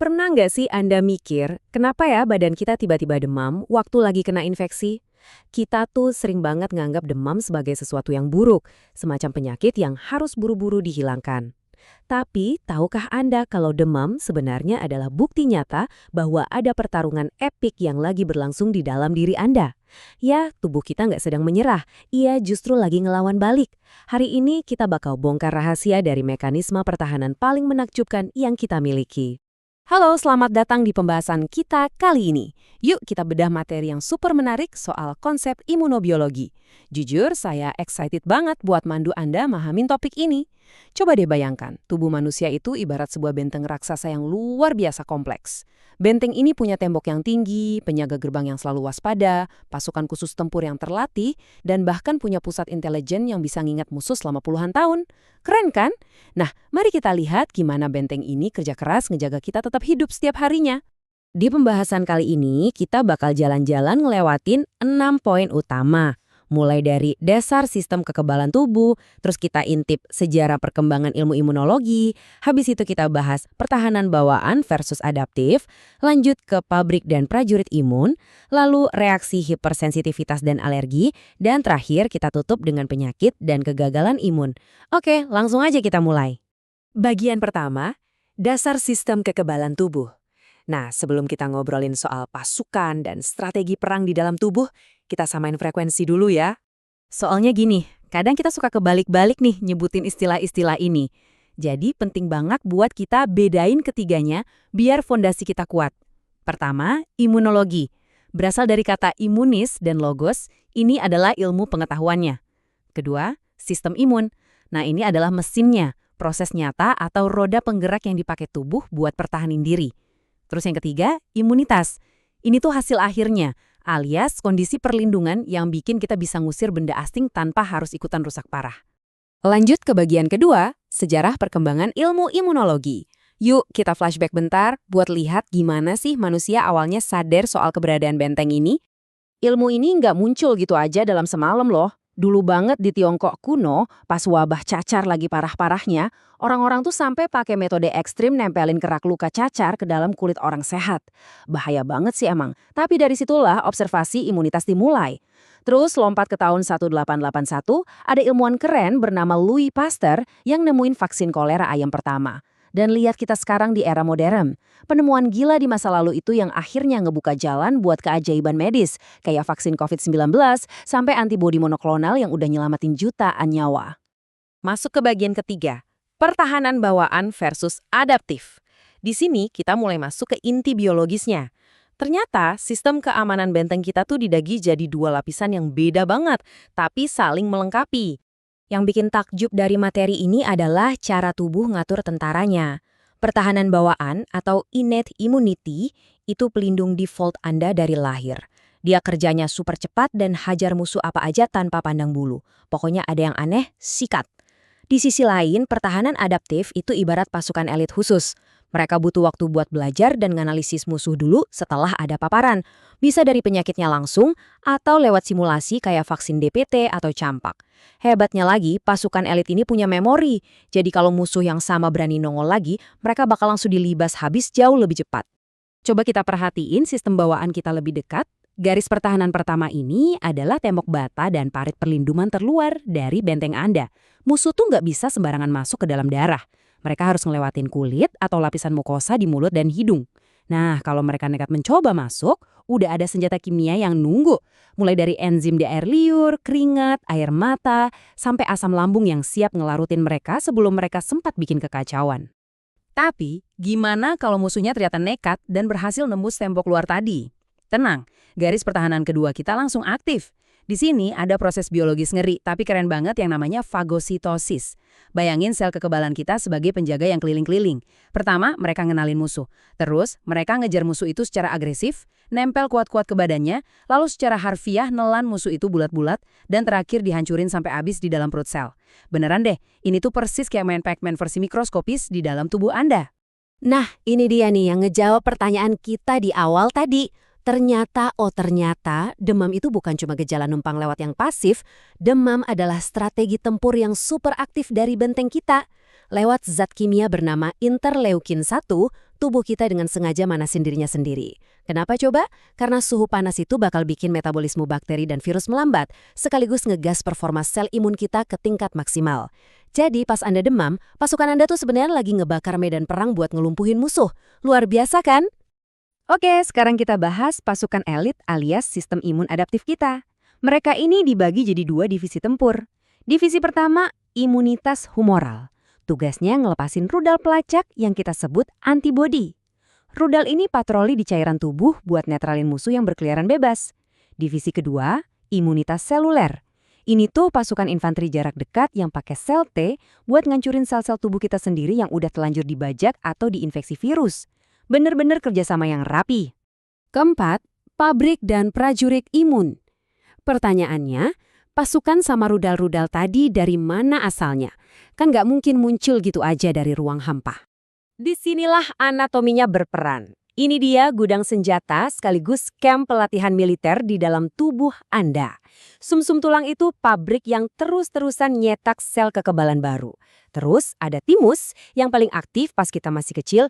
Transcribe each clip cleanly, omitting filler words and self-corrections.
Pernah nggak sih Anda mikir, kenapa ya badan kita tiba-tiba demam waktu lagi kena infeksi? Kita tuh sering banget nganggap demam sebagai sesuatu yang buruk, semacam penyakit yang harus buru-buru dihilangkan. Tapi, tahukah Anda kalau demam sebenarnya adalah bukti nyata bahwa ada pertarungan epik yang lagi berlangsung di dalam diri Anda? Ya, tubuh kita nggak sedang menyerah, ia justru lagi ngelawan balik. Hari ini kita bakal bongkar rahasia dari mekanisme pertahanan paling menakjubkan yang kita miliki. Halo, selamat datang di pembahasan kita kali ini. Yuk kita bedah materi yang super menarik soal konsep imunobiologi. Jujur, saya excited banget buat mandu Anda mahamin topik ini. Coba deh bayangkan, tubuh manusia itu ibarat sebuah benteng raksasa yang luar biasa kompleks. Benteng ini punya tembok yang tinggi, penjaga gerbang yang selalu waspada, pasukan khusus tempur yang terlatih, dan bahkan punya pusat intelijen yang bisa ngingat musuh selama puluhan tahun. Keren kan? Nah, mari kita lihat gimana benteng ini kerja keras ngejaga kita tetap hidup setiap harinya. Di pembahasan kali ini, kita bakal jalan-jalan ngelewatin 6 poin utama. Mulai dari dasar sistem kekebalan tubuh, terus kita intip sejarah perkembangan ilmu imunologi, habis itu kita bahas pertahanan bawaan versus adaptif, lanjut ke pabrik dan prajurit imun, lalu reaksi hipersensitivitas dan alergi, dan terakhir kita tutup dengan penyakit dan kegagalan imun. Oke, langsung aja kita mulai. Bagian pertama, dasar sistem kekebalan tubuh. Nah, sebelum kita ngobrolin soal pasukan dan strategi perang di dalam tubuh, kita samain frekuensi dulu ya. Soalnya gini, kadang kita suka kebalik-balik nih nyebutin istilah-istilah ini. Jadi penting banget buat kita bedain ketiganya biar fondasi kita kuat. Pertama, imunologi. Berasal dari kata imunis dan logos, ini adalah ilmu pengetahuannya. Kedua, sistem imun. Nah, ini adalah mesinnya, proses nyata atau roda penggerak yang dipakai tubuh buat pertahanin diri. Terus yang ketiga, imunitas. Ini tuh hasil akhirnya, alias kondisi perlindungan yang bikin kita bisa ngusir benda asing tanpa harus ikutan rusak parah. Lanjut ke bagian kedua, sejarah perkembangan ilmu imunologi. Yuk kita flashback bentar buat lihat gimana sih manusia awalnya sadar soal keberadaan benteng ini. Ilmu ini nggak muncul gitu aja dalam semalam loh. Dulu banget di Tiongkok kuno, pas wabah cacar lagi parah-parahnya, orang-orang tuh sampai pakai metode ekstrim nempelin kerak luka cacar ke dalam kulit orang sehat. Bahaya banget sih emang, tapi dari situlah observasi imunitas dimulai. Terus lompat ke tahun 1881, ada ilmuwan keren bernama Louis Pasteur yang nemuin vaksin kolera ayam pertama. Dan lihat kita sekarang di era modern. Penemuan gila di masa lalu itu yang akhirnya ngebuka jalan buat keajaiban medis, kayak vaksin COVID-19 sampai antibodi monoklonal yang udah nyelamatin jutaan nyawa. Masuk ke bagian ketiga, pertahanan bawaan versus adaptif. Di sini kita mulai masuk ke inti biologisnya. Ternyata sistem keamanan benteng kita tuh dibagi jadi dua lapisan yang beda banget, tapi saling melengkapi. Yang bikin takjub dari materi ini adalah cara tubuh ngatur tentaranya. Pertahanan bawaan atau innate immunity itu pelindung default Anda dari lahir. Dia kerjanya super cepat dan hajar musuh apa aja tanpa pandang bulu. Pokoknya ada yang aneh, sikat. Di sisi lain, pertahanan adaptif itu ibarat pasukan elit khusus. Mereka butuh waktu buat belajar dan menganalisis musuh dulu setelah ada paparan. Bisa dari penyakitnya langsung atau lewat simulasi kayak vaksin DPT atau campak. Hebatnya lagi, pasukan elit ini punya memori. Jadi kalau musuh yang sama berani nongol lagi, mereka bakal langsung dilibas habis jauh lebih cepat. Coba kita perhatiin sistem bawaan kita lebih dekat. Garis pertahanan pertama ini adalah tembok bata dan parit perlindungan terluar dari benteng Anda. Musuh tuh nggak bisa sembarangan masuk ke dalam darah. Mereka harus ngelewatin kulit atau lapisan mukosa di mulut dan hidung. Nah, kalau mereka nekat mencoba masuk, udah ada senjata kimia yang nunggu. Mulai dari enzim di air liur, keringat, air mata, sampai asam lambung yang siap ngelarutin mereka sebelum mereka sempat bikin kekacauan. Tapi, gimana kalau musuhnya ternyata nekat dan berhasil nembus tembok luar tadi? Tenang, garis pertahanan kedua kita langsung aktif. Di sini ada proses biologis ngeri, tapi keren banget yang namanya fagositosis. Bayangin sel kekebalan kita sebagai penjaga yang keliling-keliling. Pertama, mereka ngenalin musuh. Terus, mereka ngejar musuh itu secara agresif, nempel kuat-kuat ke badannya, lalu secara harfiah nelan musuh itu bulat-bulat, dan terakhir dihancurin sampai habis di dalam perut sel. Beneran deh, ini tuh persis kayak main Pac-Man versi mikroskopis di dalam tubuh Anda. Nah, ini dia nih yang ngejawab pertanyaan kita di awal tadi. Ternyata demam itu bukan cuma gejala numpang lewat yang pasif, demam adalah strategi tempur yang super aktif dari benteng kita. Lewat zat kimia bernama interleukin 1, tubuh kita dengan sengaja manasin dirinya sendiri. Kenapa coba? Karena suhu panas itu bakal bikin metabolisme bakteri dan virus melambat, sekaligus ngegas performa sel imun kita ke tingkat maksimal. Jadi pas Anda demam, pasukan Anda tuh sebenarnya lagi ngebakar medan perang buat ngelumpuhin musuh. Luar biasa kan? Oke, sekarang kita bahas pasukan elit alias sistem imun adaptif kita. Mereka ini dibagi jadi 2 divisi tempur. Divisi pertama, imunitas humoral. Tugasnya ngelepasin rudal pelacak yang kita sebut antibodi. Rudal ini patroli di cairan tubuh buat netralin musuh yang berkeliaran bebas. Divisi kedua, imunitas seluler. Ini tuh pasukan infanteri jarak dekat yang pakai sel T buat ngancurin sel-sel tubuh kita sendiri yang udah telanjur dibajak atau diinfeksi virus. Bener-bener kerjasama yang rapi. Keempat, pabrik dan prajurit imun. Pertanyaannya, pasukan sama rudal-rudal tadi dari mana asalnya? Kan nggak mungkin muncul gitu aja dari ruang hampa. Disinilah anatominya berperan. Ini dia gudang senjata sekaligus kamp pelatihan militer di dalam tubuh Anda. Sumsum tulang itu pabrik yang terus-terusan nyetak sel kekebalan baru. Terus ada timus yang paling aktif pas kita masih kecil.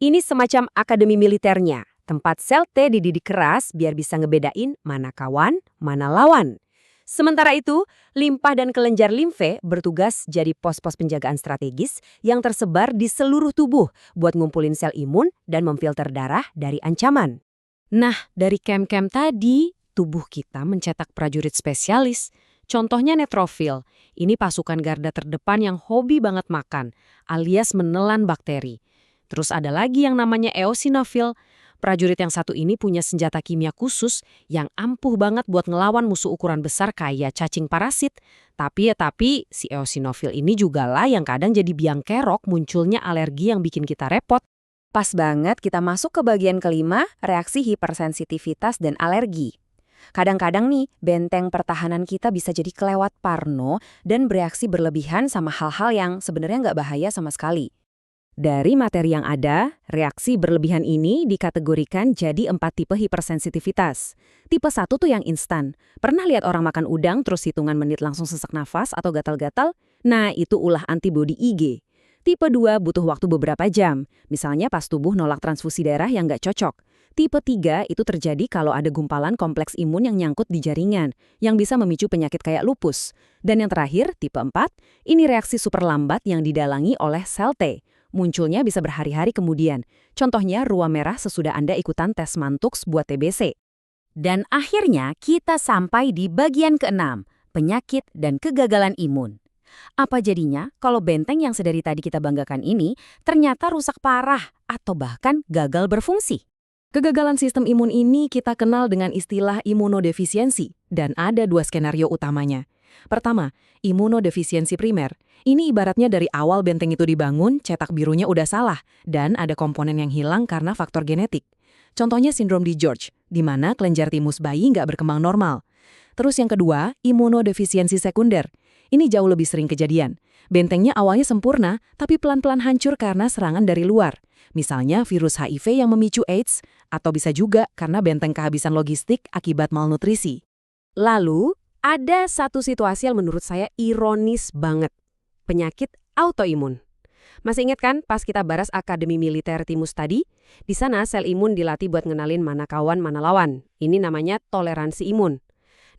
Ini semacam akademi militernya. Tempat sel T dididik keras biar bisa ngebedain mana kawan, mana lawan. Sementara itu, limpa dan kelenjar limfe bertugas jadi pos-pos penjagaan strategis yang tersebar di seluruh tubuh buat ngumpulin sel imun dan memfilter darah dari ancaman. Nah, dari kem-kem tadi, tubuh kita mencetak prajurit spesialis. Contohnya neutrofil. Ini pasukan garda terdepan yang hobi banget makan, alias menelan bakteri. Terus ada lagi yang namanya eosinofil. Prajurit yang satu ini punya senjata kimia khusus yang ampuh banget buat ngelawan musuh ukuran besar kayak cacing parasit. Tapi si eosinofil ini juga lah yang kadang jadi biang kerok munculnya alergi yang bikin kita repot. Pas banget kita masuk ke bagian kelima, reaksi hipersensitivitas dan alergi. Kadang-kadang nih, benteng pertahanan kita bisa jadi kelewat parno dan bereaksi berlebihan sama hal-hal yang sebenarnya nggak bahaya sama sekali. Dari materi yang ada, reaksi berlebihan ini dikategorikan jadi 4 tipe hipersensitivitas. Tipe 1 tuh yang instan. Pernah lihat orang makan udang terus hitungan menit langsung sesak nafas atau gatal-gatal? Nah, itu ulah antibodi IG. Tipe 2 butuh waktu beberapa jam, misalnya pas tubuh nolak transfusi darah yang nggak cocok. Tipe 3 itu terjadi kalau ada gumpalan kompleks imun yang nyangkut di jaringan, yang bisa memicu penyakit kayak lupus. Dan yang terakhir, tipe 4, ini reaksi super lambat yang didalangi oleh sel T. Munculnya bisa berhari-hari kemudian. Contohnya ruam merah sesudah Anda ikutan tes Mantux buat TBC. Dan akhirnya kita sampai di bagian ke-6, penyakit dan kegagalan imun. Apa jadinya kalau benteng yang sedari tadi kita banggakan ini ternyata rusak parah atau bahkan gagal berfungsi? Kegagalan sistem imun ini kita kenal dengan istilah imunodefisiensi dan ada 2 skenario utamanya. Pertama, imunodefisiensi primer. Ini ibaratnya dari awal benteng itu dibangun, cetak birunya udah salah, dan ada komponen yang hilang karena faktor genetik. Contohnya sindrom DiGeorge, di mana kelenjar timus bayi nggak berkembang normal. Terus yang kedua, imunodefisiensi sekunder. Ini jauh lebih sering kejadian. Bentengnya awalnya sempurna, tapi pelan-pelan hancur karena serangan dari luar. Misalnya virus HIV yang memicu AIDS, atau bisa juga karena benteng kehabisan logistik akibat malnutrisi. Lalu, ada satu situasi yang menurut saya ironis banget. Penyakit autoimun. Masih ingat kan pas kita bahas Akademi Militer Timus tadi? Di sana sel imun dilatih buat ngenalin mana kawan, mana lawan. Ini namanya toleransi imun.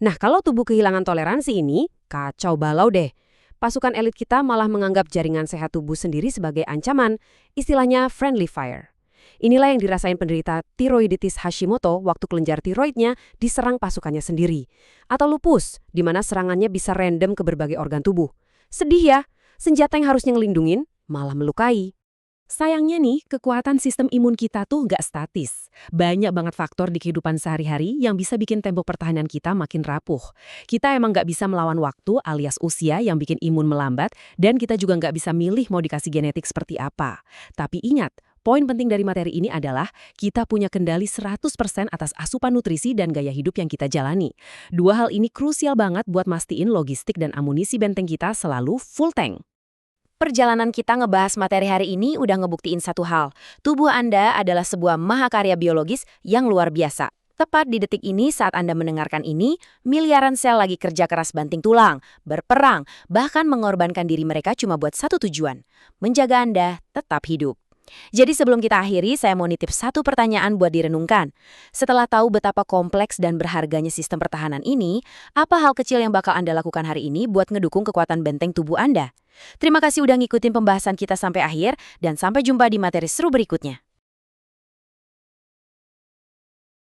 Nah, kalau tubuh kehilangan toleransi ini, kacau balau deh. Pasukan elit kita malah menganggap jaringan sehat tubuh sendiri sebagai ancaman, istilahnya friendly fire. Inilah yang dirasain penderita tiroiditis Hashimoto waktu kelenjar tiroidnya diserang pasukannya sendiri. Atau lupus, di mana serangannya bisa random ke berbagai organ tubuh. Sedih ya, senjata yang harusnya ngelindungin malah melukai. Sayangnya nih, kekuatan sistem imun kita tuh nggak statis. Banyak banget faktor di kehidupan sehari-hari yang bisa bikin tembok pertahanan kita makin rapuh. Kita emang nggak bisa melawan waktu alias usia yang bikin imun melambat, dan kita juga nggak bisa milih mau dikasih genetik seperti apa. Tapi ingat, poin penting dari materi ini adalah kita punya kendali 100% atas asupan nutrisi dan gaya hidup yang kita jalani. 2 hal ini krusial banget buat mastiin logistik dan amunisi benteng kita selalu full tank. Perjalanan kita ngebahas materi hari ini udah ngebuktiin satu hal. Tubuh Anda adalah sebuah mahakarya biologis yang luar biasa. Tepat di detik ini saat Anda mendengarkan ini, miliaran sel lagi kerja keras banting tulang, berperang, bahkan mengorbankan diri mereka cuma buat satu tujuan, menjaga Anda tetap hidup. Jadi sebelum kita akhiri, saya mau nitip satu pertanyaan buat direnungkan. Setelah tahu betapa kompleks dan berharganya sistem pertahanan ini, apa hal kecil yang bakal Anda lakukan hari ini buat ngedukung kekuatan benteng tubuh Anda? Terima kasih udah ngikutin pembahasan kita sampai akhir, dan sampai jumpa di materi seru berikutnya.